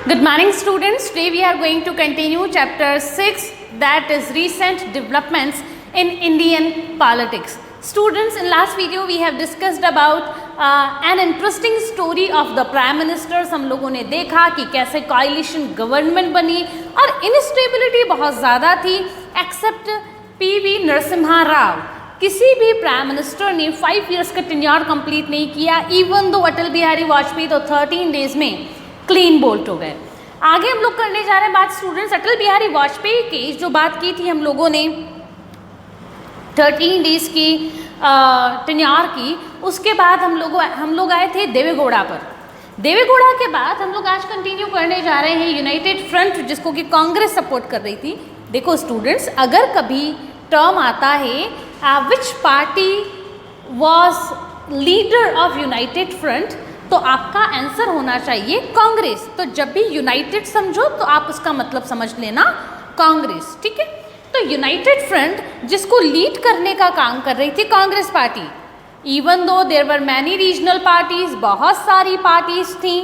Good morning students. Today we are going to continue chapter 6, that is recent developments in Indian politics. Students, in last video we have discussed about an interesting story of the Prime Ministers. हम लोगों ने देखा कि कैसे coalition government बनी और instability बहुत ज़्यादा थी except PV नरसिम्हा राव. किसी भी प्राइम मिनिस्टर ने 5 years का टेन्योर कंप्लीट नहीं किया, इवन दो अटल बिहारी वाजपेयी तो 13 days में क्लीन बोल्ट हो गए. आगे हम लोग करने जा रहे हैं बात स्टूडेंट्स अटल बिहारी वाजपेयी की, जो बात की थी हम लोगों ने 13 days की टेन्योर की. उसके बाद हम लोग आए थे देवेगौड़ा पर. देवेगौड़ा के बाद हम लोग आज कंटिन्यू करने जा रहे हैं यूनाइटेड फ्रंट, जिसको कि कांग्रेस सपोर्ट कर रही थी. देखो स्टूडेंट्स, अगर कभी टर्म आता है विच party was leader of United front, तो आपका आंसर होना चाहिए कांग्रेस. तो जब भी यूनाइटेड समझो तो आप उसका मतलब समझ लेना कांग्रेस. ठीक है, तो यूनाइटेड फ्रंट जिसको लीड करने का काम कर रही थी Congress party. Even though there were many regional parties, बहुत सारी पार्टीज थी,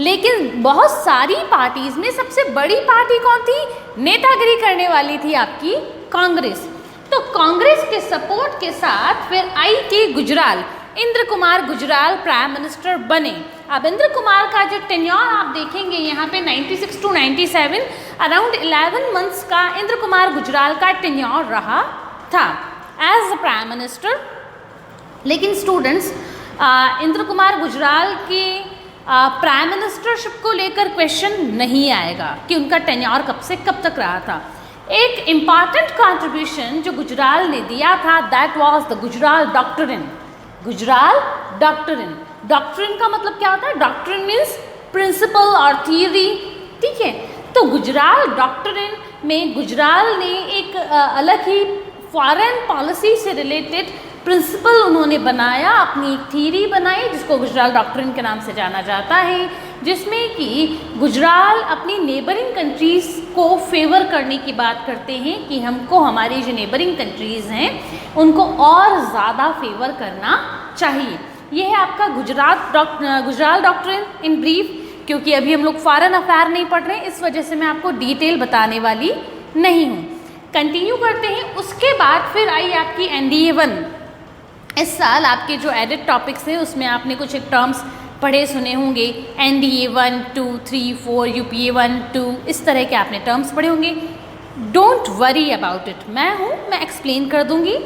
लेकिन बहुत सारी पार्टीज में सबसे बड़ी पार्टी कौन थी? नेतागिरी करने वाली थी आपकी कांग्रेस. तो कांग्रेस के सपोर्ट के साथ फिर आई गुजराल, इंद्र कुमार गुजराल प्राइम मिनिस्टर बने. अब इंद्र कुमार का जो टेन्योर आप देखेंगे यहाँ पे 96 to 97, अराउंड 11 months का इंद्र कुमार गुजराल का टेन्योर रहा था एज अ प्राइम मिनिस्टर. लेकिन स्टूडेंट्स, इंद्र कुमार गुजराल के प्राइम मिनिस्टरशिप को लेकर क्वेश्चन नहीं आएगा कि उनका टेन्योर कब से कब तक रहा था. एक इम्पॉर्टेंट कंट्रीब्यूशन जो गुजराल ने दिया था, that was the Gujral doctrine. Gujral doctrine, doctrine का मतलब क्या होता है? डॉक्ट्रिन मीन्स प्रिंसिपल और थियरी. ठीक है, तो गुजराल डॉक्ट्रिन में गुजराल ने एक अलग ही फॉरेन पॉलिसी से रिलेटेड प्रिंसिपल उन्होंने बनाया, अपनी एक थियरी बनाई जिसको गुजराल डॉक्ट्रिन के नाम से जाना जाता है, जिसमें कि गुजराल अपनी नेबरिंग कंट्रीज़ को फेवर करने की बात करते हैं कि हमको हमारी जो नेबरिंग कंट्रीज़ हैं उनको और ज़्यादा फेवर करना चाहिए. ये है आपका गुजराल डॉक्ट्रिन इन ब्रीफ. क्योंकि अभी हम लोग फॉरेन अफेयर नहीं पढ़ रहे हैं, इस वजह से मैं आपको डिटेल बताने वाली नहीं हूँ. कंटिन्यू करते हैं. उसके बाद फिर आई आपकी NDA 1. इस साल आपके जो एडिट टॉपिक्स हैं उसमें आपने कुछ एक टर्म्स पढ़े सुने होंगे. NDA 1, 2, 3, 4, UPA 1, 2, इस तरह के आपने टर्म्स पढ़े होंगे. डोंट वरी अबाउट इट, मैं एक्सप्लेन कर दूंगी.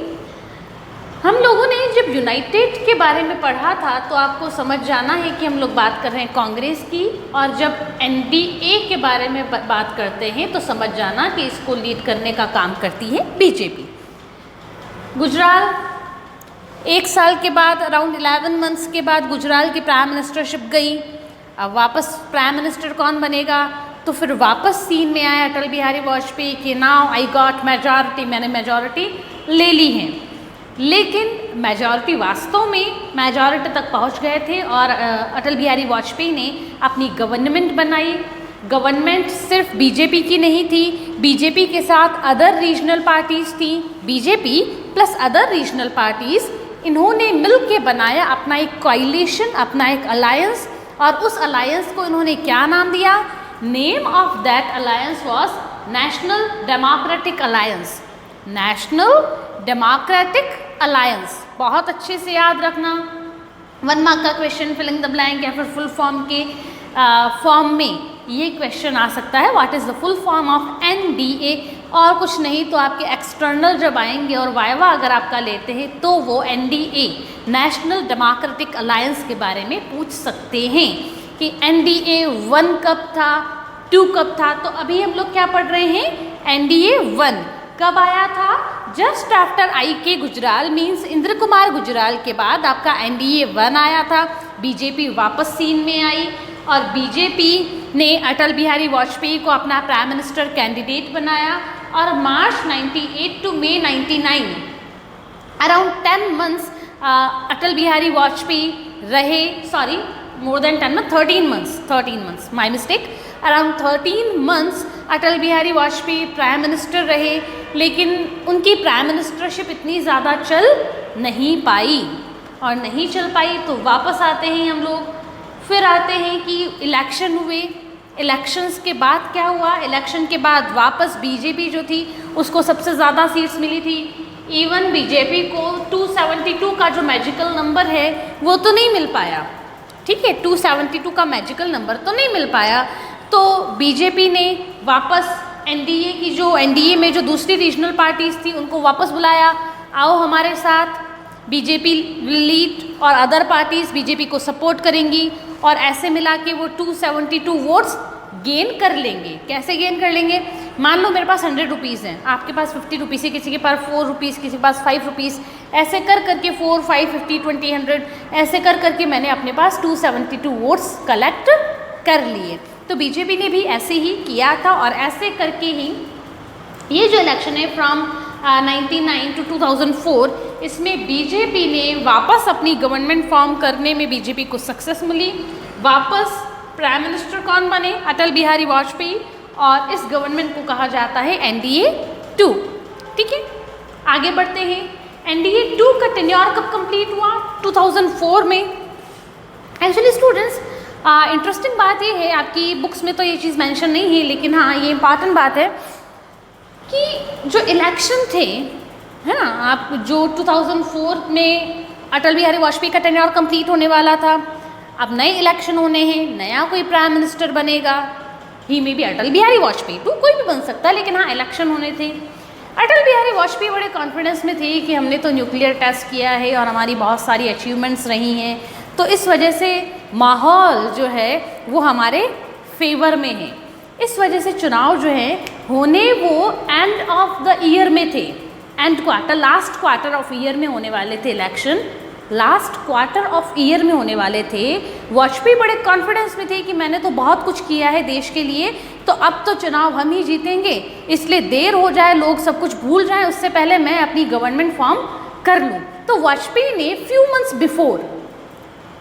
हम लोगों ने जब यूनाइटेड के बारे में पढ़ा था तो आपको समझ जाना है कि हम लोग बात कर रहे हैं कांग्रेस की, और जब NDA के बारे में बात करते हैं तो समझ जाना कि इसको लीड करने का काम करती है BJP. गुजराल 1 साल के बाद, अराउंड 11 months के बाद गुजराल की प्राइम मिनिस्टरशिप गई. अब वापस प्राइम मिनिस्टर कौन बनेगा? तो फिर वापस सीन में आए अटल बिहारी वाजपेयी के. नाउ आई गॉट मेजॉरिटी, मैंने मेजॉरिटी ले ली है. लेकिन मेजॉरिटी वास्तव में मेजॉरिटी तक पहुंच गए थे और अटल बिहारी वाजपेयी ने अपनी गवर्नमेंट बनाई. गवर्नमेंट सिर्फ BJP की नहीं थी, BJP के साथ अदर रीजनल पार्टीज़ थी. BJP plus other regional parties, इन्होंने मिल के बनाया अपना एक कोalition, अपना एक अलायंस. और उस अलायंस को इन्होंने क्या नाम दिया? Name of that alliance was national democratic alliance. National democratic alliance, बहुत अच्छे से याद रखना. 1 mark का क्वेश्चन, फिलिंग द ब्लैंक या फिर फुल फॉर्म के फॉर्म में ये क्वेश्चन आ सकता है. What is the full form of NDA? और कुछ नहीं तो आपके एक्सटर्नल जब आएंगे और वाइवा अगर आपका लेते हैं तो वो NDA नेशनल डेमोक्रेटिक अलायंस के बारे में पूछ सकते हैं कि NDA 1 कब था, 2 कब था. तो अभी हम लोग क्या पढ़ रहे हैं? NDA 1 कब आया था? Just after I.K. Gujral, means Indra Kumar Gujral के बाद आपका NDA 1 आया था. BJP वापस सीन में आई और BJP ने अटल बिहारी वाजपेयी को अपना प्राइम मिनिस्टर कैंडिडेट बनाया. और मार्च 98 to May 99, around 10 months Atal Bihari Vajpayee रहे. Sorry, more than 10 months, 13 months, my mistake. Around 13 months Atal Bihari Vajpayee prime minister रहे, लेकिन उनकी प्राइम मिनिस्टरशिप इतनी ज़्यादा चल नहीं पाई. और नहीं चल पाई तो वापस आते हैं हम लोग. फिर आते हैं कि इलेक्शन हुए. इलेक्शंस के बाद क्या हुआ, इलेक्शन के बाद वापस बीजेपी जो थी उसको सबसे ज़्यादा सीट्स मिली थी। इवन बीजेपी को 272 का जो मैजिकल नंबर है वो तो नहीं मिल पाया, ठीक है, 272 का मैजिकल नंबर तो नहीं मिल पाया। तो बीजेपी ने वापस एनडीए की जो एनडीए में जो दूसरी रीजनल पार्टीज़ थी उनको वापस बुलाया, आओ हमारे साथ, बीजेपी लीड और अदर पार्टीज़ बीजेपी को सपोर्ट करेंगी और ऐसे मिला के वो 272 वोट्स गेन कर लेंगे। कैसे गेन कर लेंगे, मान लो मेरे पास 100 रुपीज़ हैं, आपके पास 50 रुपीज़ है, किसी के पास 4 रुपीज़, किसी के पास 5 रुपीज़, ऐसे कर करके 4, 5, 50, 20, 100 ऐसे कर करके मैंने अपने पास 272 वोट्स कलेक्ट कर लिए। तो बीजेपी ने भी ऐसे ही किया था और ऐसे करके ही ये जो इलेक्शन है फ्रॉम 1999 टू 2004, इसमें बीजेपी ने वापस अपनी गवर्नमेंट फॉर्म करने में बीजेपी को सक्सेस मिली। वापस प्राइम मिनिस्टर कौन बने, अटल बिहारी वाजपेयी, और इस गवर्नमेंट को कहा जाता है NDA 2। ठीक है, आगे बढ़ते हैं। NDA 2 का टेन्योर कब कंप्लीट हुआ, 2004 में। एक्चुअली स्टूडेंट्स इंटरेस्टिंग बात ये है, आपकी बुक्स में तो ये चीज़ मेंशन नहीं है, लेकिन हाँ ये इंपॉर्टेंट बात है कि जो इलेक्शन थे, है ना, आप जो 2004 में अटल बिहारी वाजपेयी का टेन्योर कंप्लीट होने वाला था, अब नए इलेक्शन होने हैं, नया कोई प्राइम मिनिस्टर बनेगा, ही में भी अटल बिहारी वाजपेयी 2 कोई भी बन सकता है, लेकिन हाँ इलेक्शन होने थे। अटल बिहारी वाजपेयी बड़े कॉन्फिडेंस में थे कि हमने तो न्यूक्लियर टेस्ट किया है और हमारी बहुत सारी अचीवमेंट्स रही हैं, तो इस वजह से माहौल जो है वो हमारे फेवर में है। इस वजह से चुनाव जो है होने वो एंड ऑफ द ईयर में थे, and quarter, last quarter of year में होने वाले थे election, last quarter of year में होने वाले थे। वाजपेयी बड़े कॉन्फिडेंस में थे कि मैंने तो बहुत कुछ किया है देश के लिए, तो अब तो चुनाव हम ही जीतेंगे, इसलिए देर हो जाए, लोग सब कुछ भूल जाएं, उससे पहले मैं अपनी गवर्नमेंट फॉर्म कर लूँ। तो वाजपेयी ने फ्यू मंथ्स बिफोर,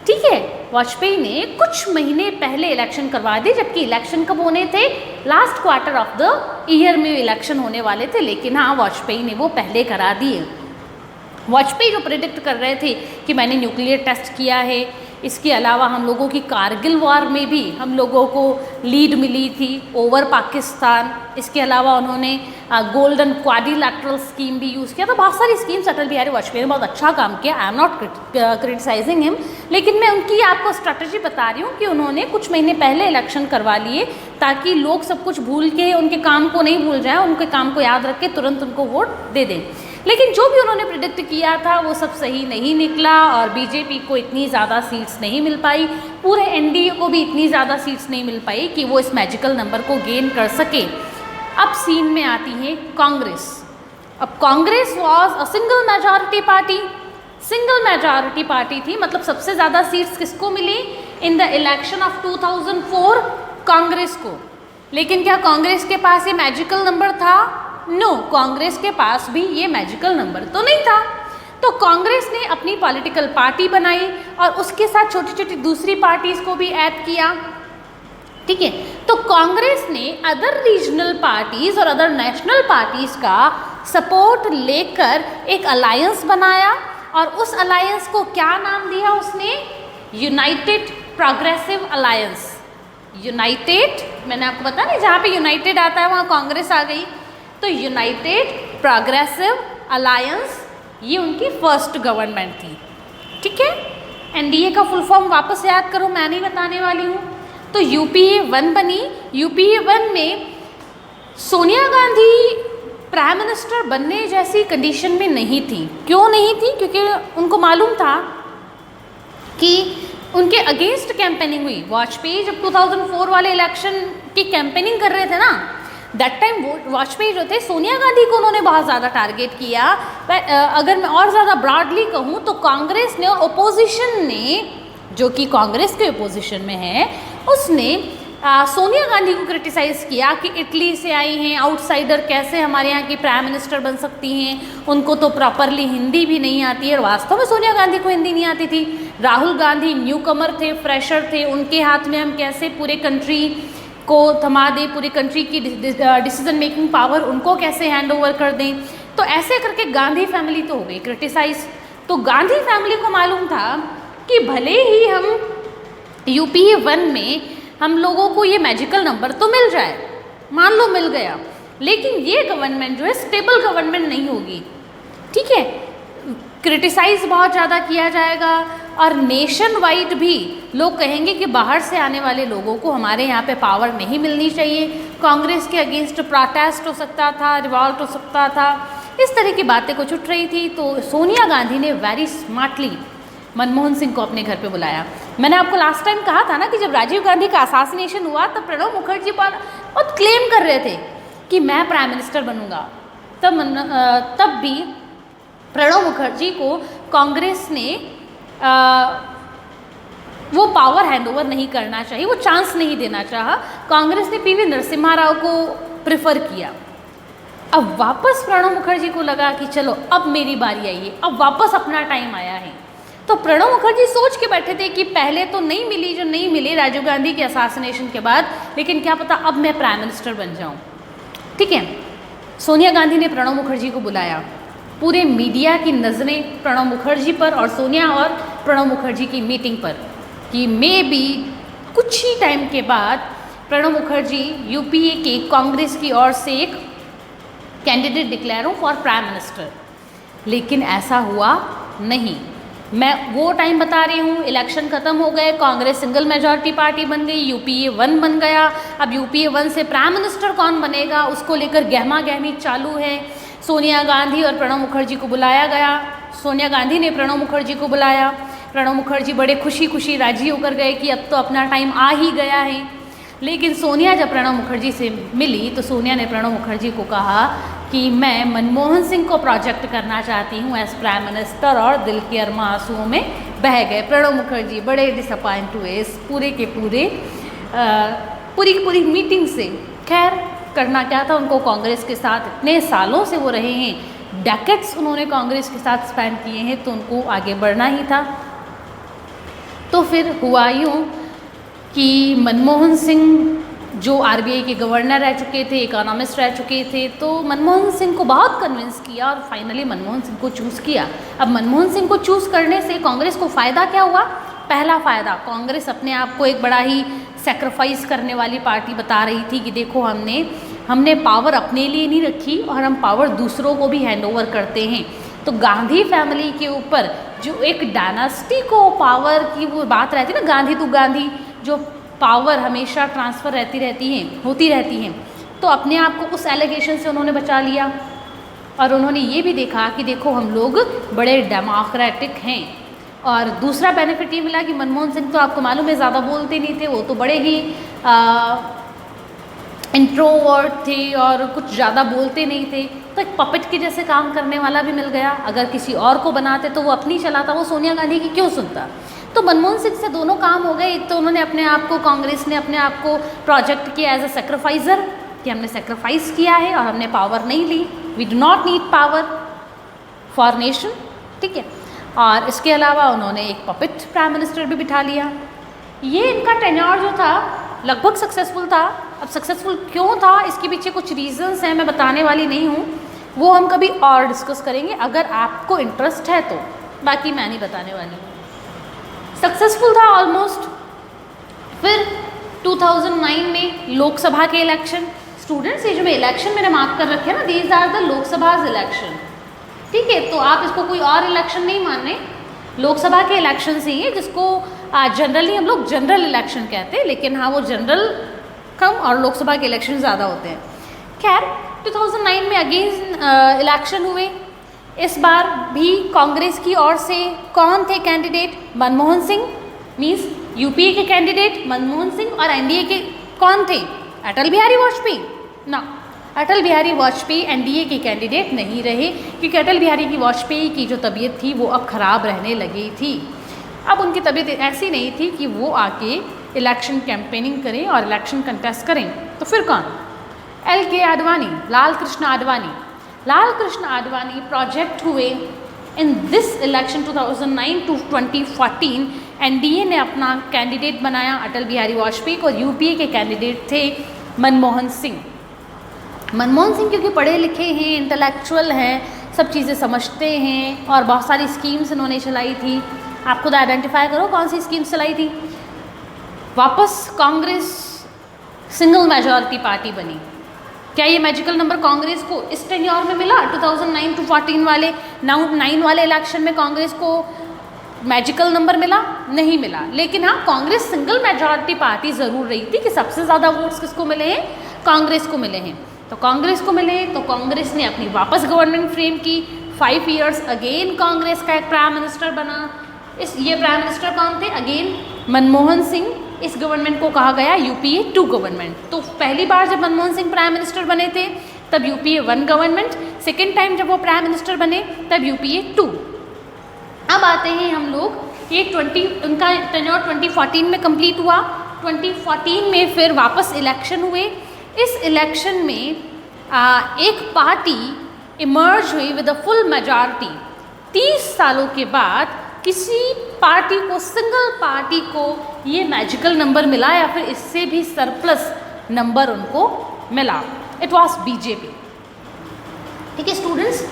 ठीक है, वाजपेयी ने कुछ महीने पहले इलेक्शन करवा दी, जबकि इलेक्शन कब होने थे, last quarter of the year में इलेक्शन होने वाले थे, लेकिन हाँ वाजपेयी ने वो पहले करा दिए। वाजपेयी जो प्रेडिक्ट कर रहे थे कि मैंने न्यूक्लियर टेस्ट किया है, इसके अलावा हम लोगों की कारगिल वॉर में भी हम लोगों को लीड मिली थी ओवर पाकिस्तान, इसके अलावा उन्होंने गोल्डन क्वाड्रिलैटरल स्कीम भी यूज़ किया, तो बहुत सारी स्कीम्स अटल बिहारी वाजपेयी ने बहुत अच्छा काम किया। I am not criticising him, लेकिन मैं उनकी आपको स्ट्रैटेजी बता रही हूँ कि उन्होंने कुछ महीने पहले इलेक्शन करवा लिए ताकि लोग सब कुछ भूल के उनके काम को नहीं भूल जाएं, उनके काम को याद रख के तुरंत उनको वोट दे दें। लेकिन जो भी उन्होंने प्रेडिक्ट किया था वो सब सही नहीं निकला और बीजेपी को इतनी ज़्यादा सीट्स नहीं मिल पाई, पूरे एनडीए को भी इतनी ज़्यादा सीट्स नहीं मिल पाई कि वो इस मैजिकल नंबर को गेन कर सके। अब सीन में आती है कांग्रेस। अब Congress was a single majority party, single majority party थी, मतलब सबसे ज़्यादा सीट्स किसको मिली in the election of 2004, Congress को। लेकिन क्या कांग्रेस के पास ये मैजिकल नंबर था? नो, कांग्रेस के पास भी ये मैजिकल नंबर तो नहीं था। तो कांग्रेस ने अपनी पॉलिटिकल पार्टी बनाई और उसके साथ छोटी छोटी दूसरी पार्टीज़ को भी ऐड किया, ठीक है। तो कांग्रेस ने अदर रीजनल पार्टीज़ और अदर नेशनल पार्टीज़ का सपोर्ट लेकर एक अलायंस बनाया और उस अलायंस को क्या नाम दिया उसने? United progressive alliance. यूनाइटेड, मैंने आपको बताया नहीं, जहाँ पे यूनाइटेड आता है वहाँ कांग्रेस आ गई, तो यूनाइटेड प्रोग्रेसिव अलायंस ये उनकी फर्स्ट गवर्नमेंट थी, ठीक है। एनडीए का फुल फॉर्म वापस याद करो, मैं नहीं बताने वाली हूँ। तो यूपीए 1 बनी। यूपीए 1 में सोनिया गांधी प्राइम मिनिस्टर बनने जैसी कंडीशन में नहीं थी। क्यों नहीं थी? क्योंकि उनको मालूम था कि उनके अगेंस्ट कैंपेनिंग हुई। वाजपेयी जब 2004 वाले इलेक्शन की कैंपेनिंग कर रहे थे ना, दैट टाइम वाजपेयी जो थे सोनिया गांधी को उन्होंने बहुत ज़्यादा टारगेट किया। अगर मैं और ज़्यादा ब्रॉडली कहूँ तो कांग्रेस ने और ओपोजिशन ने, जो कि कांग्रेस के ओपोजिशन में है, उसने सोनिया गांधी को क्रिटिसाइज़ किया कि इटली से आई हैं, आउटसाइडर कैसे हमारे यहाँ की प्राइम मिनिस्टर बन सकती हैं, उनको तो प्रॉपरली हिंदी भी नहीं आती है। और वास्तव में सोनिया गांधी को हिंदी नहीं आती थी। राहुल गांधी न्यू कमर थे, फ्रेशर थे, उनके हाथ में हम कैसे पूरे कंट्री को थमा दें, पूरी कंट्री की डिसीजन मेकिंग पावर उनको कैसे हैंड ओवर कर दें। तो ऐसे करके गांधी फैमिली तो हो गई क्रिटिसाइज। तो गांधी फैमिली को मालूम था कि भले ही हम यूपीए 1 में हम लोगों को ये मैजिकल नंबर तो मिल जाए, मान लो मिल गया, लेकिन ये गवर्नमेंट जो है स्टेबल गवर्नमेंट नहीं होगी, ठीक है। क्रिटिसाइज बहुत ज़्यादा किया जाएगा और नेशन वाइड भी लोग कहेंगे कि बाहर से आने वाले लोगों को हमारे यहाँ पे पावर नहीं मिलनी चाहिए। कांग्रेस के अगेंस्ट प्रोटेस्ट हो सकता था, रिवॉल्ट हो सकता था, इस तरह की बातें कुछ उठ रही थी। तो सोनिया गांधी ने वेरी स्मार्टली मनमोहन सिंह को अपने घर पे बुलाया। मैंने आपको लास्ट टाइम कहा था ना कि जब राजीव गांधी का असैसिनेशन हुआ तब प्रणब मुखर्जी पर बहुत क्लेम कर रहे थे कि मैं प्राइम मिनिस्टर बनूंगा। तब भी प्रणब मुखर्जी को कांग्रेस ने वो पावर हैंडओवर नहीं करना चाहिए, वो चांस नहीं देना चाहा। कांग्रेस ने पीवी नरसिम्हा राव को प्रेफर किया। अब वापस प्रणब मुखर्जी को लगा कि चलो अब मेरी बारी आई है, अब वापस अपना टाइम आया है। तो प्रणब मुखर्जी सोच के बैठे थे कि पहले तो नहीं मिली जो नहीं मिली राजीव गांधी के असैसिनेशन के बाद, लेकिन क्या पता अब मैं प्राइम मिनिस्टर बन जाऊं, ठीक है। सोनिया गांधी ने प्रणब मुखर्जी को बुलाया, पूरे मीडिया की नज़रें प्रणब मुखर्जी पर और सोनिया और प्रणब मुखर्जी की मीटिंग पर कि मे बी कुछ ही टाइम के बाद प्रणब मुखर्जी यूपीए के कांग्रेस की ओर से एक कैंडिडेट डिक्लेयर हो फॉर प्राइम मिनिस्टर। लेकिन ऐसा हुआ नहीं। मैं वो टाइम बता रही हूँ, इलेक्शन ख़त्म हो गए, कांग्रेस सिंगल मेजॉरिटी पार्टी बन गई, यूपीए 1 बन गया। अब यूपीए 1 से प्राइम मिनिस्टर कौन बनेगा उसको लेकर गहमा गहमी चालू है। सोनिया गांधी और प्रणब मुखर्जी को बुलाया गया, सोनिया गांधी ने प्रणब मुखर्जी को बुलाया। प्रणब मुखर्जी बड़े खुशी खुशी राजी होकर गए कि अब तो अपना टाइम आ ही गया है। लेकिन सोनिया जब प्रणब मुखर्जी से मिली तो सोनिया ने प्रणब मुखर्जी को कहा कि मैं मनमोहन सिंह को प्रोजेक्ट करना चाहती हूँ एज प्राइम मिनिस्टर, और दिल के अरमा आंसुओं में बह गए। प्रणब मुखर्जी बड़े डिसअपॉइंट हुए इस पूरी की पूरी मीटिंग से। खैर करना क्या था, उनको कांग्रेस के साथ इतने सालों से वो रहे हैं, डेकेड्स उन्होंने कांग्रेस के साथ स्पेंड किए हैं, तो उनको आगे बढ़ना ही था। तो फिर हुआ यूँ कि मनमोहन सिंह जो आरबीआई के गवर्नर रह चुके थे, इकोनॉमिस्ट रह चुके थे, तो मनमोहन सिंह को बहुत कन्विंस किया और फाइनली मनमोहन सिंह को चूज़ किया। अब मनमोहन सिंह को चूज़ करने से कांग्रेस को फ़ायदा क्या हुआ? पहला फ़ायदा, कांग्रेस अपने आप को एक बड़ा ही सेक्रीफाइस करने वाली पार्टी बता रही थी कि देखो हमने पावर अपने लिए नहीं रखी और हम पावर दूसरों को भी हैंडओवर करते हैं। तो गांधी फैमिली के ऊपर जो एक डायनास्टी को पावर की वो बात रहती है ना, गांधी तो गांधी, जो पावर हमेशा ट्रांसफ़र होती रहती हैं, तो अपने आप को उस एलिगेशन से उन्होंने बचा लिया। और उन्होंने ये भी देखा कि देखो हम लोग बड़े डेमोक्रेटिक हैं। और दूसरा बेनिफिट ये मिला कि मनमोहन सिंह तो आपको मालूम है ज़्यादा बोलते नहीं थे, वो तो बड़े ही इंट्रोवर्ट थे और कुछ ज़्यादा बोलते नहीं थे, तो एक पपेट के जैसे काम करने वाला भी मिल गया। अगर किसी और को बनाते तो वो अपनी चलाता, वो सोनिया गांधी की क्यों सुनता। तो मनमोहन सिंह से दोनों काम हो गए। एक तो उन्होंने अपने आप को, कांग्रेस ने अपने आप को प्रोजेक्ट किया एज अ सेक्रीफाइजर कि हमने सेक्रीफाइस किया है और हमने पावर नहीं ली, we do not need power for nation, ठीक है। और इसके अलावा उन्होंने एक पपेट प्राइम मिनिस्टर भी बिठा लिया। ये इनका टेन्योर जो था लगभग सक्सेसफुल था। अब सक्सेसफुल क्यों था, इसके पीछे कुछ रीजंस हैं, मैं बताने वाली नहीं हूँ, वो हम कभी और डिस्कस करेंगे अगर आपको इंटरेस्ट है तो, बाकी मैं नहीं बताने वाली हूँ। सक्सेसफुल था ऑलमोस्ट। फिर 2009 में लोकसभा के इलेक्शन, स्टूडेंट्स ये जो मैं इलेक्शन मैंने मार्क कर रखे हैं ना, these are the Lok Sabha election, ठीक है। तो आप इसको कोई और इलेक्शन नहीं मान रहे, लोकसभा के इलेक्शन ही है, जिसको जनरली हम लोग जनरल इलेक्शन कहते हैं, लेकिन हाँ वो जनरल कम और लोकसभा के इलेक्शन ज़्यादा होते हैं। खैर 2009 में अगेन इलेक्शन हुए। इस बार भी कांग्रेस की ओर से कौन थे candidate? Manmohan Singh, means UPA के कैंडिडेट मनमोहन सिंह, और एनडीए के कौन थे? अटल बिहारी वाजपेयी ना, अटल बिहारी वाजपेयी एनडीए के कैंडिडेट नहीं रहे, क्योंकि अटल बिहारी की वाजपेयी की जो तबीयत थी वो अब ख़राब रहने लगी थी। अब उनकी तबीयत ऐसी नहीं थी कि वो आके इलेक्शन कैंपेनिंग करें और इलेक्शन कंटेस्ट करें। तो फिर कौन? LK आडवाणी, लाल कृष्ण आडवाणी। लाल कृष्ण आडवाणी प्रोजेक्ट हुए in this election 2009 to 2014। NDA ने अपना कैंडिडेट बनाया अटल बिहारी वाजपेयी को, और यूपीए के कैंडिडेट थे मनमोहन सिंह। मनमोहन सिंह क्योंकि पढ़े लिखे हैं, इंटेलेक्चुअल हैं, सब चीज़ें समझते हैं, और बहुत सारी स्कीम्स इन्होंने चलाई थी। आप खुद आइडेंटिफाई करो कौन सी स्कीम्स चलाई थी। वापस कांग्रेस सिंगल मेजॉरिटी पार्टी बनी। क्या ये मैजिकल नंबर कांग्रेस को इस टेन्योर में मिला? 2009 to 14 वाले 9 वाले इलेक्शन में कांग्रेस को मैजिकल नंबर मिला? नहीं मिला। लेकिन हाँ, कांग्रेस सिंगल मेजॉरिटी पार्टी ज़रूर रही थी कि सबसे ज़्यादा वोट्स किसको मिले हैं? कांग्रेस को मिले हैं। तो कांग्रेस को मिले तो कांग्रेस ने अपनी वापस गवर्नमेंट फ्रेम की। 5 ईयर्स अगेन कांग्रेस का एक प्राइम मिनिस्टर बना। ये प्राइम मिनिस्टर कौन थे? अगेन मनमोहन सिंह। इस गवर्नमेंट को कहा गया UPA 2 गवर्नमेंट। तो पहली बार जब मनमोहन सिंह प्राइम मिनिस्टर बने थे तब UPA 1 गवर्नमेंट, सेकेंड टाइम जब वो प्राइम मिनिस्टर बने तब UPA 2। अब आते हैं हम लोग, ये उनका टेन्योर 2014 में कंप्लीट हुआ। 2014 में फिर वापस इलेक्शन हुए। इस इलेक्शन में एक पार्टी इमर्ज हुई विद अ फुल मेजॉरिटी। 30 सालों के बाद किसी पार्टी को, सिंगल पार्टी को ये मैजिकल नंबर मिला या फिर इससे भी सरप्लस नंबर उनको मिला। It was BJP। ठीक है स्टूडेंट्स,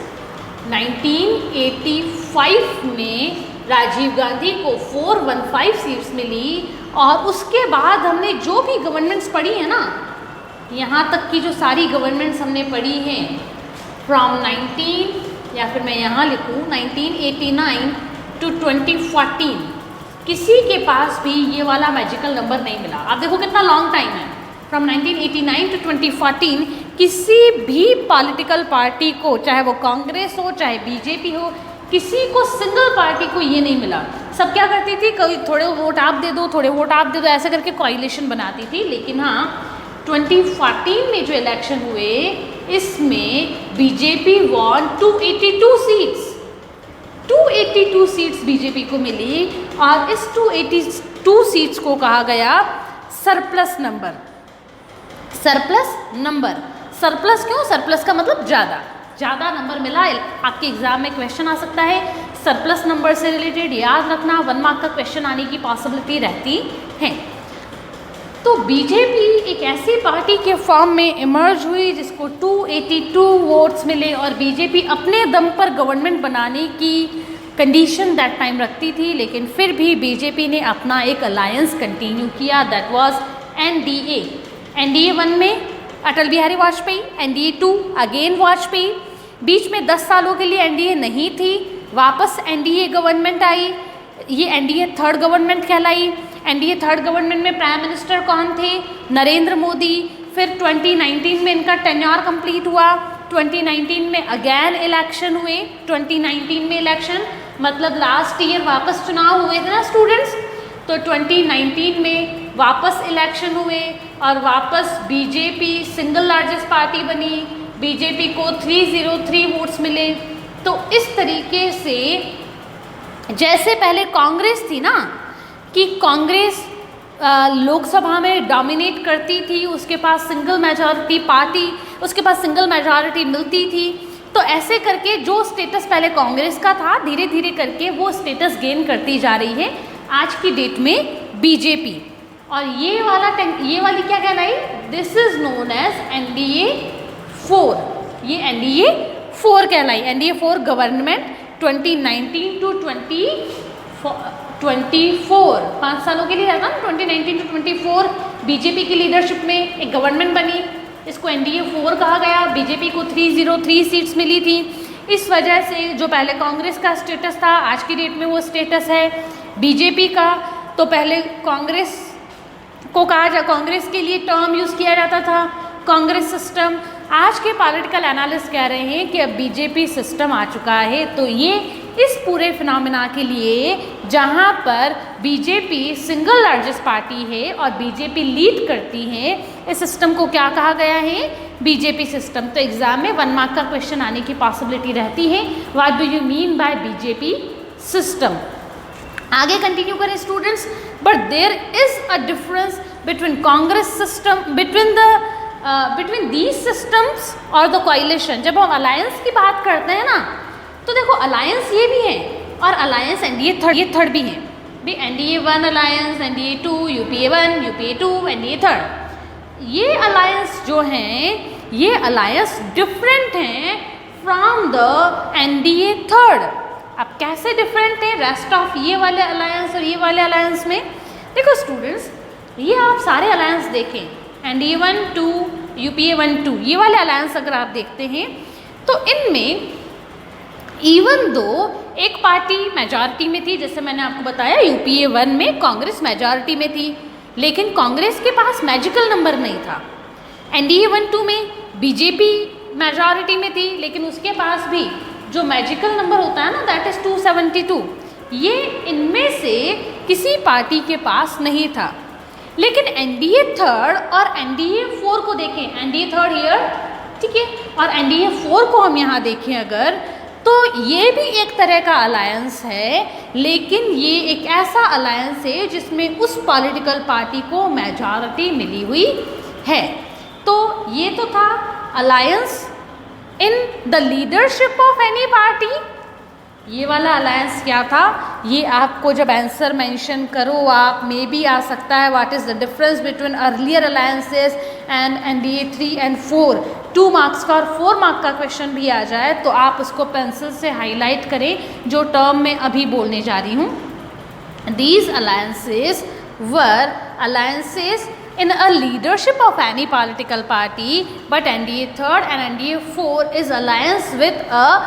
1985 में राजीव गांधी को 415 सीट्स मिली और उसके बाद हमने जो भी गवर्नमेंट्स पढ़ी है ना, यहाँ तक की जो सारी गवर्नमेंट्स हमने पढ़ी हैं फ्रॉम 19 या फिर मैं यहाँ लिखूँ 1989 to 2014, किसी के पास भी ये वाला मैजिकल नंबर नहीं मिला। आप देखो कितना लॉन्ग टाइम है। फ्रॉम 1989 to 2014 किसी भी पॉलिटिकल पार्टी को, चाहे वो कांग्रेस हो चाहे BJP हो, किसी को सिंगल पार्टी को ये नहीं मिला। सब क्या करती थी, कभी थोड़े वोट आप दे दो, थोड़े वोट आप दे दो, ऐसे करके कोalition बनाती थी। लेकिन हाँ, 2014 में जो इलेक्शन हुए इसमें BJP won 282 seats. 282 seats BJP को मिली और इस 282 सीट्स को कहा गया surplus number. Surplus number, surplus क्यों? सरप्लस का मतलब ज़्यादा नंबर मिला। आपके एग्जाम में क्वेश्चन आ सकता है सरप्लस नंबर से रिलेटेड, याद रखना 1 मार्क का क्वेश्चन आने की पॉसिबिलिटी रहती है। तो BJP एक ऐसी पार्टी के फॉर्म में इमर्ज हुई जिसको 282 वोट्स मिले और BJP अपने दम पर गवर्नमेंट बनाने की कंडीशन दैट टाइम रखती थी। लेकिन फिर भी BJP ने अपना एक अलायंस कंटिन्यू किया, दैट वाज NDA। NDA 1 में अटल बिहारी वाजपेयी, NDA 2 अगेन वाजपेयी। बीच में 10 सालों के लिए NDA नहीं थी, वापस NDA गवर्नमेंट आई। ये NDA 3rd गवर्नमेंट कहलाई। NDA 3rd गवर्नमेंट में प्राइम मिनिस्टर कौन थे? नरेंद्र मोदी। फिर 2019 में इनका टेन्योर कंप्लीट हुआ। 2019 में अगेन इलेक्शन हुए। 2019 में इलेक्शन मतलब लास्ट ईयर वापस चुनाव हुए थे ना स्टूडेंट्स, तो 2019 में वापस इलेक्शन हुए और वापस BJP सिंगल लार्जेस्ट पार्टी बनी। BJP को 303 वोट्स मिले। तो इस तरीके से जैसे पहले कांग्रेस थी ना, कि कांग्रेस लोकसभा में डोमिनेट करती थी, उसके पास सिंगल मेजॉरिटी पार्टी, उसके पास सिंगल मेजॉरिटी मिलती थी, तो ऐसे करके जो स्टेटस पहले कांग्रेस का था धीरे धीरे करके वो स्टेटस गेन करती जा रही है आज की डेट में BJP। और ये वाली क्या कहलाई? This is known as NDA 4। ये NDA 4 कहलाई। NDA 4 गवर्नमेंट 2019 to 2024 5 सालों के लिए है ना। 2019 to 24 BJP की लीडरशिप में एक गवर्नमेंट बनी, इसको NDA 4 कहा गया। BJP को 303 सीट्स मिली थी। इस वजह से जो पहले कांग्रेस का स्टेटस था आज की डेट में वो स्टेटस है BJP का। तो पहले कांग्रेस को कांग्रेस के लिए टर्म यूज़ किया जाता था कांग्रेस सिस्टम। आज के पॉलिटिकल एनालिस्ट कह रहे हैं कि अब BJP सिस्टम आ चुका है। तो ये इस पूरे फिनोमेना के लिए जहां पर BJP सिंगल लार्जेस्ट पार्टी है और BJP लीड करती है, इस सिस्टम को क्या कहा गया है? BJP system. तो एग्जाम में 1 मार्क का क्वेश्चन आने की पॉसिबिलिटी रहती है, what do you mean by BJP system. आगे कंटिन्यू करें students. But there is a difference between Congress system, between these systems और द कोalition। जब हम अलायंस की बात करते हैं ना, तो देखो अलायंस ये भी है और अलायंस NDA 3 भी है। भी NDA 1 alliance, NDA 2, UPA 1, UPA 2, NDA 3। ये अलायंस जो हैं, ये अलायंस डिफरेंट हैं फ्रॉम द NDA 3। अब कैसे डिफरेंट है रेस्ट ऑफ ये वाले अलायंस और ये वाले अलायंस में? देखो स्टूडेंट्स, ये आप सारे अलायंस देखें, NDA 1, 2, UPA 1, 2, ये वाले अलायंस अगर आप देखते हैं तो इनमें इवन दो एक पार्टी मेजॉरिटी में थी, जैसे मैंने आपको बताया UPA 1 में कांग्रेस मेजॉरिटी में थी, लेकिन कांग्रेस के पास मैजिकल नंबर नहीं था। NDA 1, 2 में बीजेपी मेजॉरिटी में थी, लेकिन उसके पास भी जो मैजिकल नंबर होता है ना, दैट इज़ 272, ये इनमें से किसी पार्टी के पास नहीं था। लेकिन NDA 3 और NDA 4 को देखें, NDA 3 हियर, ठीक है, और NDA 4 को हम यहाँ देखें अगर, तो ये भी एक तरह का अलायंस है, लेकिन ये एक ऐसा अलायंस है जिसमें उस पॉलिटिकल पार्टी को मेजॉरिटी मिली हुई है। तो ये तो था alliance in the leadership of any party. ये वाला अलायंस क्या था, ये आपको जब आंसर मेंशन करो आप मे बी आ सकता है what is the difference between earlier alliances and NDA 3 and 4, 2 marks का और 4 मार्क का क्वेश्चन भी आ जाए तो आप उसको पेंसिल से हाईलाइट करें जो टर्म मैं अभी बोलने जा रही हूँ। These alliances were alliances in a leadership of any political party, but NDA 3 and NDA 4 is alliance with a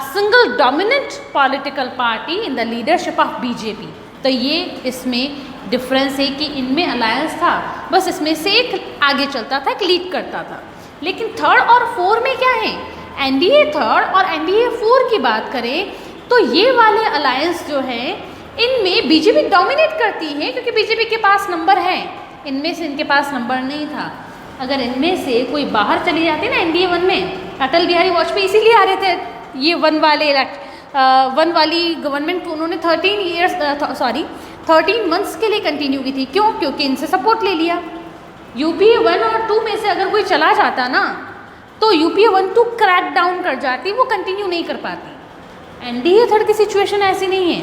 single dominant political party in the leadership of BJP। तो ये इसमें डिफरेंस है कि इनमें अलायंस था, बस इसमें से एक आगे चलता था, एक लीड करता था। लेकिन 3 और 4 में क्या है, NDA 3 और NDA 4 की बात करें तो ये वाले अलायंस जो है इनमें बीजेपी डोमिनेट करती है, क्योंकि बीजेपी के पास नंबर है, इनमें से इनके पास नंबर नहीं था। अगर इनमें से कोई बाहर चली जाती ना NDA 1 में, अटल बिहारी वाजपेयी इसीलिए आ रहे थे ये 1 वाली गवर्नमेंट, उन्होंने 13 मंथ्स के लिए कंटिन्यू की थी। क्यों? क्योंकि इनसे सपोर्ट ले लिया। UPA 1 और 2 में से अगर कोई चला जाता ना तो UPA 1, 2 क्रैक डाउन कर जाती, वो कंटिन्यू नहीं कर पाती। NDA 3 की सिचुएशन ऐसी नहीं है।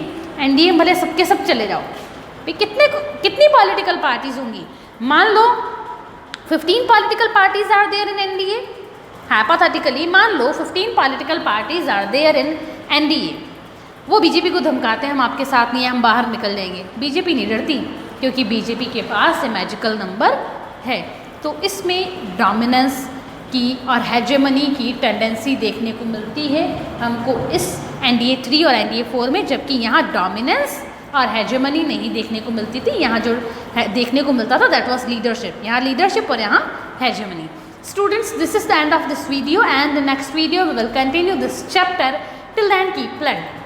NDA भले सबके सब चले जाओ, भाई कितनी पॉलिटिकल पार्टीज होंगी, मान लो 15 political parties are there in NDA, hypothetically मान लो 15 political parties are there in NDA। वो बीजेपी को धमकाते हैं हम आपके साथ नहीं है, हम बाहर निकल जाएंगे। बीजेपी नहीं डरती, क्योंकि बीजेपी के पास ये मैजिकल नंबर है। तो इसमें डोमिनेंस की और हेजेमनी की टेंडेंसी देखने को मिलती है हमको इस NDA 3 और NDA 4 में, जबकि यहाँ डोमिनेंस और हेजेमनी नहीं देखने को मिलती थी। यहाँ जो देखने को मिलता था दैट वाज लीडरशिप, यहाँ लीडरशिप और यहाँ hegemony. Students, this is the end of this video, and the next video we will continue this chapter. Till then, keep learning.